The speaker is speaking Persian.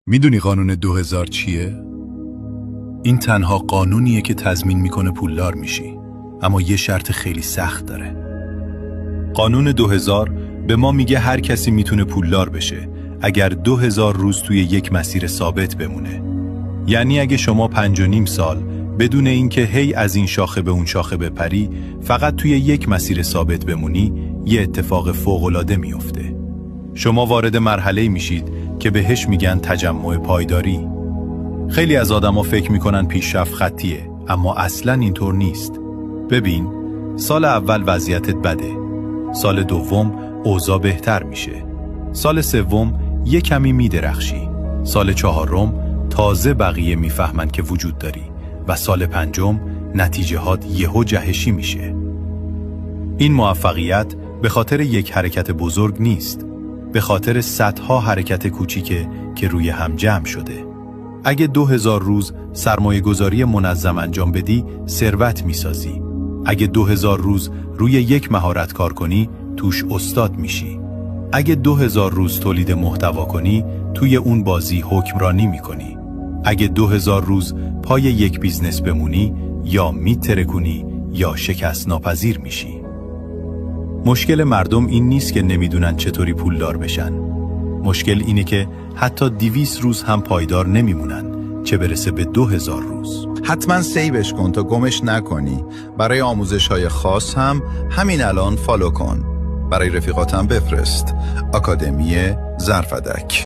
میدونی قانون 2000 چیه؟ این تنها قانونیه که تضمین میکنه پولدار میشی، اما یه شرط خیلی سخت داره. قانون 2000 به ما میگه هر کسی میتونه پولدار بشه اگر 2000 روز توی یک مسیر ثابت بمونه. یعنی اگه شما 5.5 سال بدون اینکه هی از این شاخه به اون شاخه بپری، فقط توی یک مسیر ثابت بمونی، یه اتفاق فوق‌العاده میفته. شما وارد مرحله‌ای میشید که بهش میگن تجمع پایداری. خیلی از آدما فکر میکنن پیشرفت خطیه، اما اصلاً اینطور نیست. ببین، سال اول وضعیتت بده، سال دوم اوضاع بهتر میشه، سال سوم یه کمی میدرخشی، سال چهارم تازه بقیه میفهمن که وجود داری و سال پنجم نتیجه هات یهو جهشی میشه. این موفقیت به خاطر یک حرکت بزرگ نیست، به خاطر صدها حرکت کوچیکه که روی هم جمع شده. اگه 2000 روز سرمایه گذاری منظم انجام بدی، ثروت میسازی. اگه 2000 روز روی یک مهارت کار کنی، توش استاد میشی. اگه 2000 روز تولید محتوا کنی، توی اون بازی حکمرانی میکنی. اگه 2000 روز پای یک بیزنس بمونی، یا میترکونی یا شکست ناپذیر میشی. مشکل مردم این نیست که نمیدونن چطوری پولدار بشن. مشکل اینه که حتی 200 روز هم پایدار نمیمونن، چه برسه به 2000 روز. حتما سیوش کن تا گمش نکنی. برای آموزش‌های خاص هم همین الان فالو کن. برای رفیقاتم بفرست. آکادمی ظرفدک.